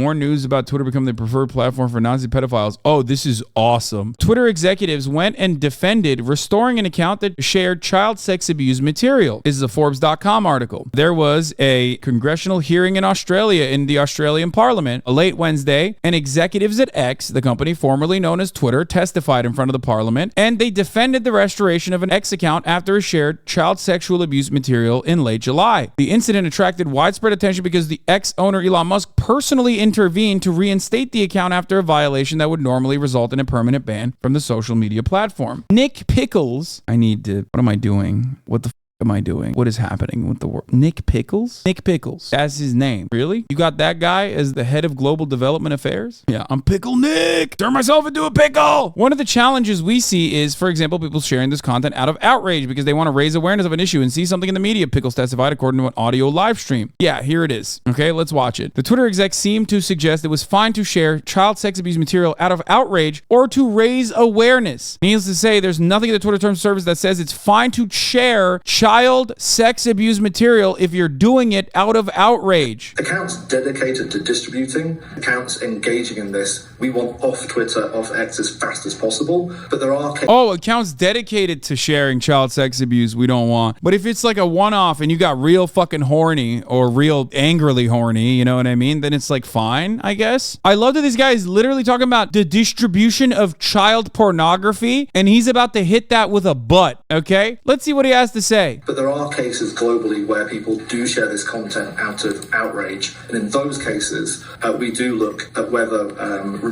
More news about Twitter becoming the preferred platform for Nazi pedophiles. Oh, this is awesome. Twitter executives went and defended restoring an account that shared child sex abuse material. This is a Forbes.com article. There was a congressional hearing in Australia in the Australian Parliament late Wednesday, and executives at X, the company formerly known as Twitter, testified in front of the Parliament, and they defended the restoration of an X account after it shared child sexual abuse material in late July. The incident attracted widespread attention because the X owner Elon Musk personally intervened to reinstate the account after a violation that would normally result in a permanent ban from the social media platform. Nick Pickles, what am I doing? What the am I doing? What is happening with the world? Nick Pickles? Nick Pickles. That's his name. Really? You got that guy as the head of global development affairs? Yeah, I'm Pickle Nick. Turn myself into a pickle. One of the challenges we see is, for example, people sharing this content out of outrage because they want to raise awareness of an issue and see something in the media. Pickles testified according to an audio live stream. Yeah, here it is. Okay, let's watch it. The Twitter exec seemed to suggest it was fine to share child sex abuse material out of outrage or to raise awareness. Needless to say, there's nothing in the Twitter terms of service that says it's fine to share child sex abuse material if you're doing it out of outrage. Accounts dedicated to distributing, accounts engaging in this, we want off Twitter, off X as fast as possible. But there are accounts dedicated to sharing child sex abuse we don't want. But if it's like a one-off and you got real fucking horny or real angrily horny, you know what I mean? Then it's like fine, I guess. I love that this guy is literally talking about the distribution of child pornography and he's about to hit that with a butt, okay? Let's see what he has to say. But there are cases globally where people do share this content out of outrage. And in those cases, we do look at whether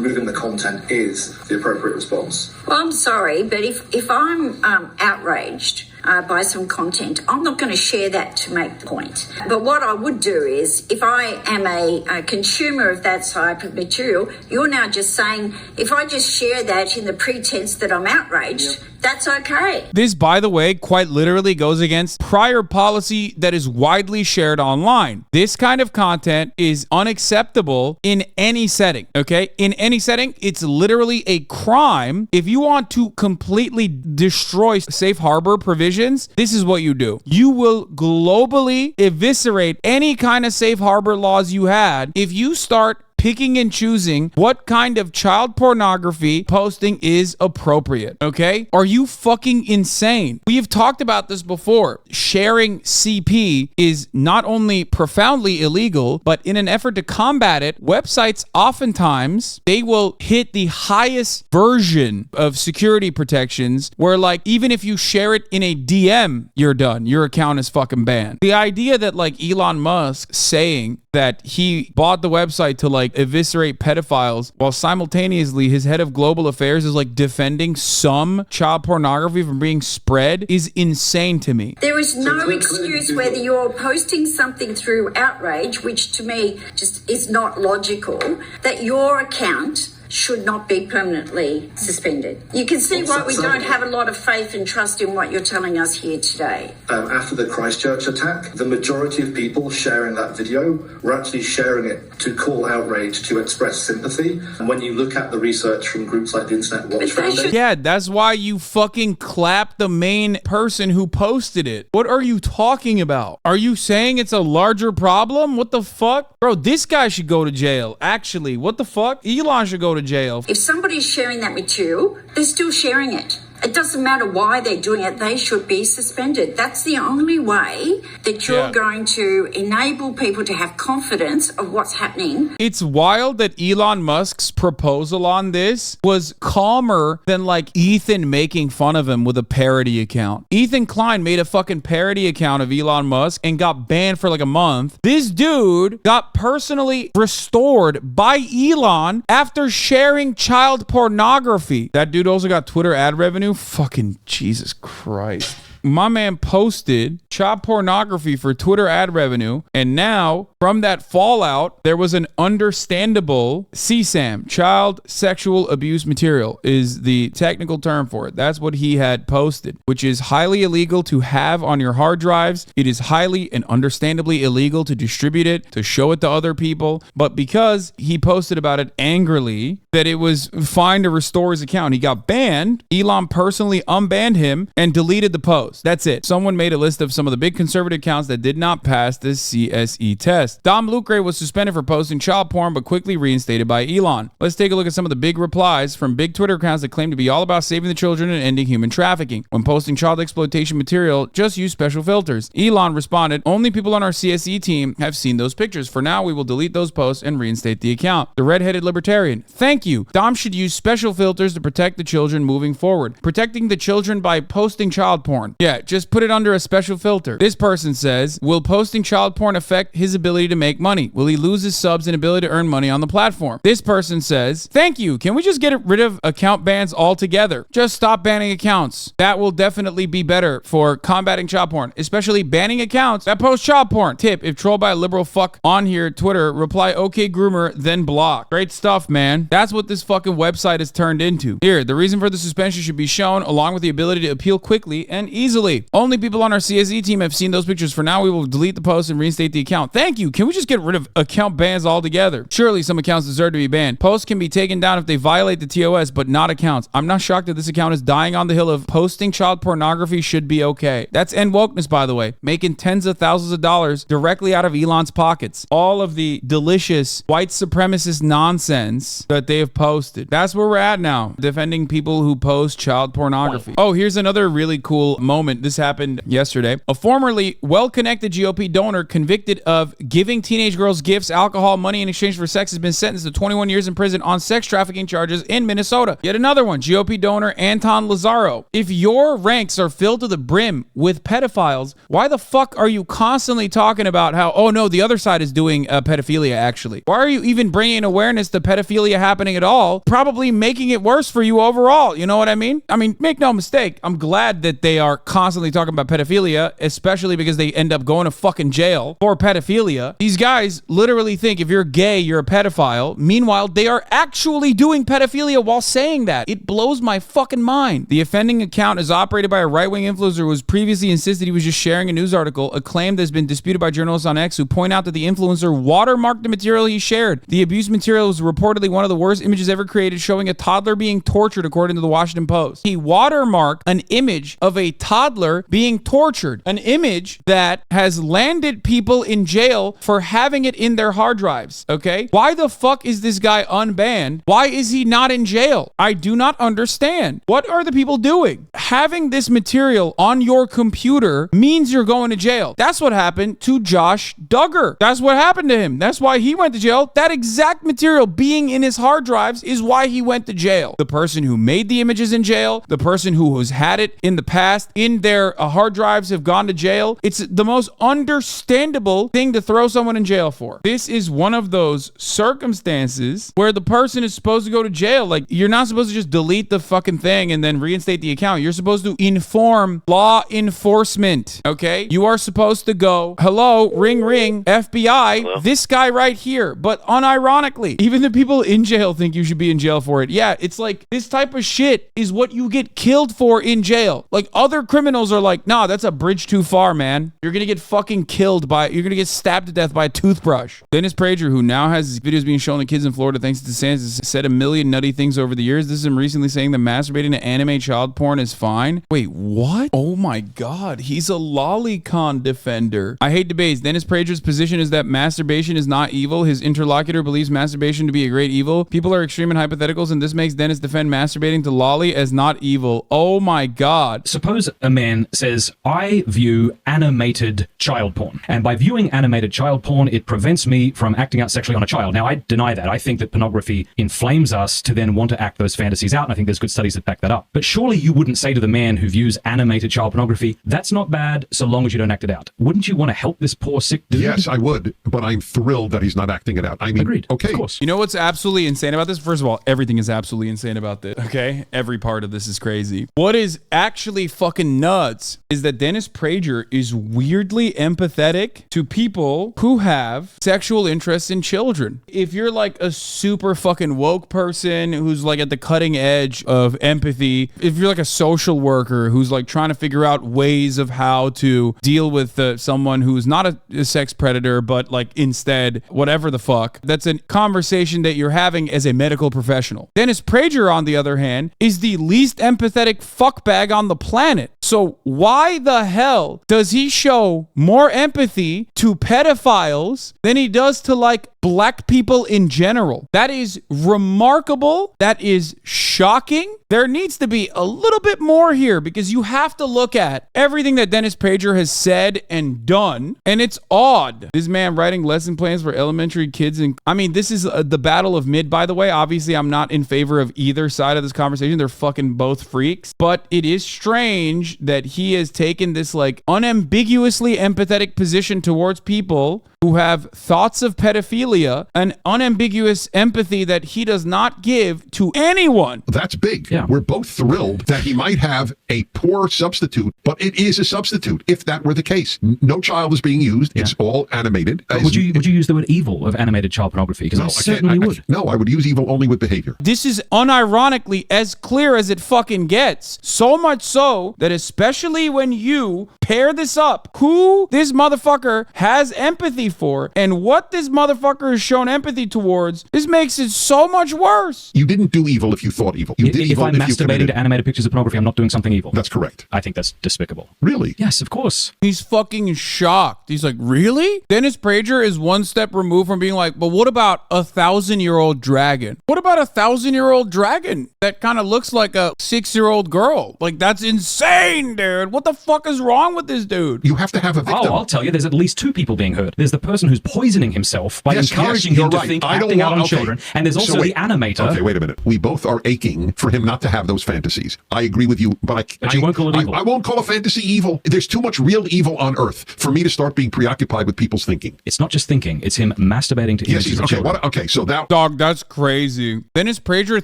removing the content is the appropriate response. Well, I'm sorry, but if I'm outraged by some content, I'm not going to share that to make the point. But what I would do is, if I am a consumer of that type of material, you're now just saying, if I just share that in the pretense that I'm outraged, that's okay. This, by the way, quite literally goes against prior policy that is widely shared online. This kind of content is unacceptable in any setting, okay? In any setting, it's literally a crime. If you want to completely destroy safe harbor provisions, this is what you do. You will globally eviscerate any kind of safe harbor laws you had if you start picking and choosing what kind of child pornography posting is appropriate, okay? Are you fucking insane? We have talked about this before. Sharing CP is not only profoundly illegal, but in an effort to combat it, websites oftentimes, they will hit the highest version of security protections where, like, even if you share it in a DM, you're done. Your account is fucking banned. The idea that, like, Elon Musk saying that he bought the website to, like, eviscerate pedophiles while simultaneously his head of global affairs is like defending some child pornography from being spread is insane to me. There is no excuse whether you're posting something through outrage, which to me just is not logical, that your account should not be permanently suspended. You can see why we don't have a lot of faith and trust in what you're telling us here today. After the Christchurch attack, the majority of people sharing that video were actually sharing it to call outrage, to express sympathy. And when you look at the research from groups like the Internet Watch Foundation... Yeah, that's why you fucking clap the main person who posted it. What are you talking about? Are you saying it's a larger problem? What the fuck? Bro, this guy should go to jail. Actually, what the fuck? Elon should go to jail. If somebody's sharing that material, they're still sharing it. It doesn't matter why they're doing it. They should be suspended. That's the only way that you're going to enable people to have confidence of what's happening. It's wild that Elon Musk's proposal on this was calmer than like Ethan making fun of him with a parody account. Ethan Klein made a fucking parody account of Elon Musk and got banned for like a month. This dude got personally restored by Elon after sharing child pornography. That dude also got Twitter ad revenue. Fucking Jesus Christ. My man posted child pornography for Twitter ad revenue, and now from that fallout, there was an understandable CSAM, child sexual abuse material is the technical term for it. That's what he had posted, which is highly illegal to have on your hard drives. It is highly and understandably illegal to distribute it, to show it to other people. But because he posted about it angrily, that it was fine to restore his account. He got banned. Elon personally unbanned him and deleted the post. That's it. Someone made a list of some of the big conservative accounts that did not pass the CSE test. Dom Lucre was suspended for posting child porn, but quickly reinstated by Elon. Let's take a look at some of the big replies from big Twitter accounts that claim to be all about saving the children and ending human trafficking. When posting child exploitation material, just use special filters. Elon responded, only people on our CSE team have seen those pictures. For now, we will delete those posts and reinstate the account. The redheaded libertarian, thank you. Dom should use special filters to protect the children moving forward. Protecting the children by posting child porn. Yeah, just put it under a special filter. This person says, will posting child porn affect his ability to make money? Will he lose his subs and ability to earn money on the platform? This person says, thank you. Can we just get rid of account bans altogether? Just stop banning accounts. That will definitely be better for combating child porn, especially banning accounts that post child porn. Tip, if trolled by a liberal fuck on here, Twitter, reply okay groomer, then block. Great stuff, man. That's what this fucking website has turned into. Here, the reason for the suspension should be shown along with the ability to appeal quickly and easily. Only people on our CSE team have seen those pictures. For now, we will delete the post and reinstate the account. Thank you. Can we just get rid of account bans altogether? Surely some accounts deserve to be banned. Posts can be taken down if they violate the TOS, but not accounts. I'm not shocked that this account is dying on the hill of posting child pornography should be okay. That's end wokeness, by the way, making tens of thousands of dollars directly out of Elon's pockets. All of the delicious white supremacist nonsense that they have posted. That's where we're at now, defending people who post child pornography. Oh, here's another really cool moment. This happened yesterday. A formerly well-connected GOP donor convicted of giving teenage girls gifts, alcohol, money in exchange for sex has been sentenced to 21 years in prison on sex trafficking charges in Minnesota. Yet another one, GOP donor Anton Lazaro. If your ranks are filled to the brim with pedophiles, why the fuck are you constantly talking about how, oh no, the other side is doing pedophilia actually? Why are you even bringing awareness to pedophilia happening at all? Probably making it worse for you overall. You know what I mean? I mean, make no mistake. I'm glad that they are constantly talking about pedophilia, especially because they end up going to fucking jail for pedophilia. These guys literally think if you're gay, you're a pedophile. Meanwhile, they are actually doing pedophilia while saying that. It blows my fucking mind. The offending account is operated by a right-wing influencer who was previously insisted he was just sharing a news article, a claim that has been disputed by journalists on X who point out that the influencer watermarked the material he shared. The abuse material was reportedly one of the worst images ever created, showing a toddler being tortured, according to the Washington Post. He watermarked an image of a toddler being tortured, an image that has landed people in jail for having it in their hard drives, okay? Why the fuck is this guy unbanned? Why is he not in jail? I do not understand. What are the people doing? Having this material on your computer means you're going to jail. That's what happened to Josh Duggar. That's what happened to him. That's why he went to jail. That exact material being in his hard drives is why he went to jail. The person who made the images in jail, the person who has had it in the past in their hard drives have gone to jail. It's the most understandable thing to throw someone in jail for. This is one of those circumstances where the person is supposed to go to jail. Like, you're not supposed to just delete the fucking thing and then reinstate the account. You're supposed to inform law enforcement, okay? You are supposed to go, hello, ring, ring, FBI, hello? This guy right here. But unironically, even the people in jail think you should be in jail for it. Yeah, it's like this type of shit is what you get killed for in jail. Like, other criminals are like, nah, that's a bridge too far, man. You're gonna get fucking killed you're gonna get stabbed to death by a toothbrush. Dennis Prager, who now has his videos being shown to kids in Florida thanks to DeSantis, said a million nutty things over the years. This is him recently saying that masturbating to anime child porn is fine. Wait, what? Oh my god, he's a lolicon defender. I hate debates. Dennis Prager's position is that masturbation is not evil. His interlocutor believes masturbation to be a great evil. People are extreme in hypotheticals, and this makes Dennis defend masturbating to lolly as not evil. Oh my god. Suppose a man says, I view animated child porn, and by viewing animated child porn, it prevents me from acting out sexually on a child. Now, I deny that. I think that pornography inflames us to then want to act those fantasies out, and I think there's good studies that back that up. But surely you wouldn't say to the man who views animated child pornography, that's not bad so long as you don't act it out. Wouldn't you want to help this poor sick dude? Yes, I would, but I'm thrilled that he's not acting it out. I mean, agreed. Okay. Of course. You know what's absolutely insane about this? First of all, everything is absolutely insane about this, okay? Every part of this is crazy. What is actually fucking nuts is that Dennis Prager is weirdly empathetic to people who have sexual interests in children. If you're like a super fucking woke person who's like at the cutting edge of empathy, if you're like a social worker who's like trying to figure out ways of how to deal with someone who's not a sex predator, but like instead whatever the fuck, that's a conversation that you're having as a medical professional. Dennis Prager, on the other hand, is the least empathetic fuckbag on the planet. So why the hell does he show more empathy to pedophiles than he does to like black people in general? That is remarkable. That is shocking. There needs to be a little bit more here, because you have to look at everything that Dennis Prager has said and done, and it's odd. This man writing lesson plans for elementary kids, and I mean, this is the battle of mid, by the way. Obviously, I'm not in favor of either side of this conversation. They're fucking both freaks, but it is strange that he has taken this like unambiguously empathetic position towards people who have thoughts of pedophilia, an unambiguous empathy that he does not give to anyone. That's big. Yeah. We're both thrilled that he might have a poor substitute, but it is a substitute if that were the case. No child is being used. Yeah. It's all animated. Would you use the word evil of animated child pornography? Because I certainly would. No, I would use evil only with behavior. This is unironically as clear as it fucking gets. So much so that especially when you pair this up, who this motherfucker has empathy for and what this motherfucker has shown empathy towards, this makes it so much worse. You didn't do evil if you thought evil. You did evil if I'm masturbating to animated pictures of pornography, I'm not doing something evil. That's correct. I think that's despicable. Really? Yes, of course. He's fucking shocked. He's like, really? Dennis Prager is one step removed from being like, but what about 1,000-year-old dragon? What about 1,000-year-old dragon that kind of looks like a 6-year-old girl? Like, that's insane, dude. What the fuck is wrong with this dude? You have to have a victim. Oh, I'll tell you, there's at least 2 people being hurt. There's the person who's poisoning himself by encouraging him to think acting out on children, and there's also the animator. Okay, wait a minute. We both are aching for him not to have those fantasies. I agree with you, but you won't call it evil. I won't call a fantasy evil. There's too much real evil on Earth for me to start being preoccupied with people's thinking. It's not just thinking. It's him masturbating to images of children. Okay, so that... Dog, that's crazy. Dennis Prager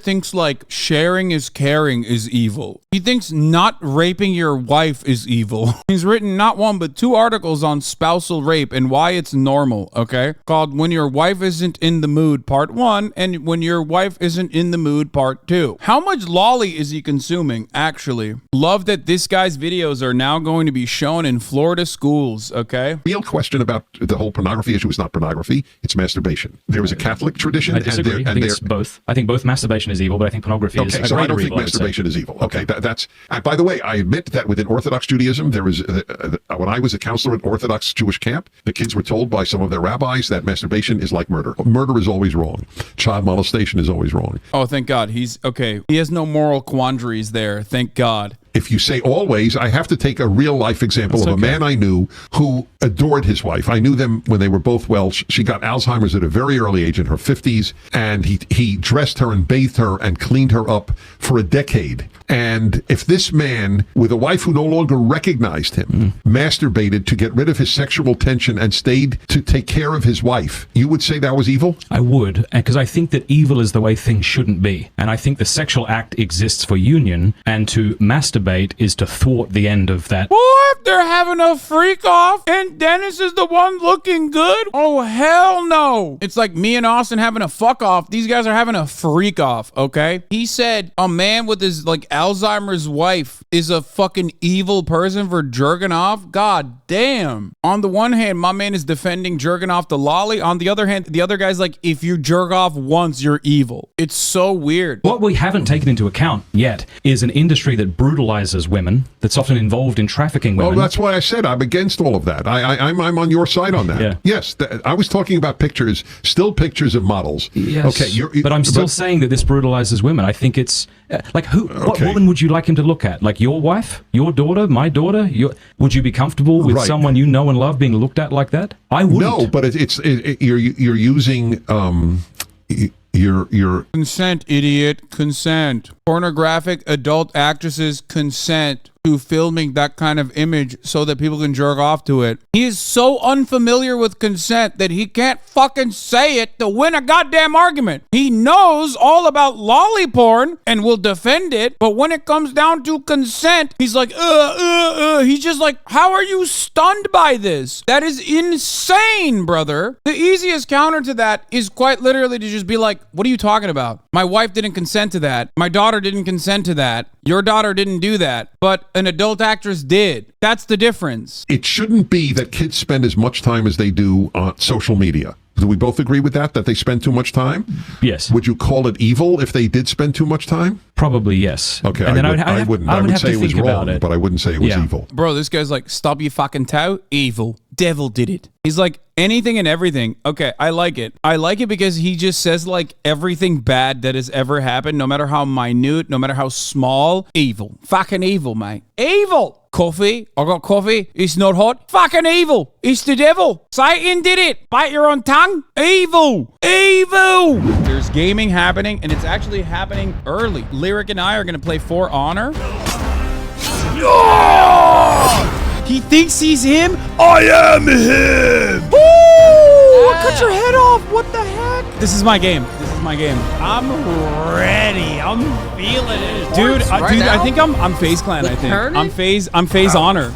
thinks like sharing is caring is evil. He thinks not raping your wife is evil. He's written not one but 2 articles on spousal rape and why it's normal, okay? Called When Your Wife Isn't in the Mood Part 1 and When Your Wife Isn't in the Mood Part 2. How much lolly is he consuming, actually? Love that this guy's videos are now going to be shown in Florida schools, okay? Real question about the whole pornography issue is not pornography, it's masturbation. There is a Catholic tradition. I disagree. I think it's both. I think both masturbation is evil, but I think pornography is a greater evil. So I don't think masturbation is evil. Okay, that's... by the way, I admit that within Orthodox Judaism, there was... when I was a counselor at Orthodox Jewish camp, the kids were told by some of their rabbis that masturbation is like murder. Murder is always wrong. Child molestation is always wrong. Oh, thank God. He's... okay. He has no moral quandaries there. Thank God. If you say always, I have to take a real life example of a man I knew who adored his wife. I knew them when they were both well. She got Alzheimer's at a very early age in her 50s, and he dressed her and bathed her and cleaned her up for a decade. And if this man, with a wife who no longer recognized him, masturbated to get rid of his sexual tension and stayed to take care of his wife, you would say that was evil? I would, because I think that evil is the way things shouldn't be. And I think the sexual act exists for union, and to masturbate is to thwart the end of that. What? They're having a freak off and Dennis is the one looking good? Oh, hell no. It's like me and Austin having a fuck off. These guys are having a freak off, okay? He said a man with his like Alzheimer's wife is a fucking evil person for jerking off. God damn. On the one hand, my man is defending jerking off the lolly. On the other hand, the other guy's like, if you jerk off once, you're evil. It's so weird. What we haven't taken into account yet is an industry that brutalizes women, that's often involved in trafficking women. Oh, that's why I said I'm against all of that. I'm on your side on that. Yeah. Yes, I was talking about pictures, still pictures of models. Yes, okay, but I'm still saying that this brutalizes women. I think it's like what woman would you like him to look at? Like your wife, your daughter, my daughter? Would you be comfortable with someone you know and love being looked at like that? I wouldn't. No, but you're using your consent, idiot. Consent. Pornographic adult actresses consent to filming that kind of image so that people can jerk off to it. He is so unfamiliar with consent that he can't fucking say it to win a goddamn argument. He knows all about lolly porn and will defend it, but when it comes down to consent, he's like, he's just like, how are you stunned by this? That is insane, brother. The easiest counter to that is quite literally to just be like, what are you talking about? My wife didn't consent to that. My daughter didn't consent to that. Your daughter didn't do that, but an adult actress did. That's the difference. It shouldn't be that kids spend as much time as they do on social media. Do we both agree with that they spend too much time? Yes. Would you call it evil if they did spend too much time? Probably yes. Okay, And then I wouldn't. I would say it was wrong, but I wouldn't say it was evil. Bro, this guy's like, stop you fucking tout. Evil. Devil did it. He's like, anything and everything. Okay, I like it. I like it because he just says like everything bad that has ever happened, no matter how minute, no matter how small. Evil. Fucking evil, mate. Evil. Coffee. I got coffee. It's not hot. Fucking evil. It's the devil. Satan did it. Bite your own tongue. Evil. Evil. There's gaming happening, and it's actually happening early. Lyric and I are going to play For Honor. He thinks he's him. I am him. Woo! Cut your head off. What the heck? This is my game. This is my game. I'm ready. I'm feeling it. Dude, I think I'm FaZe Clan, I think. I'm FaZe Honor.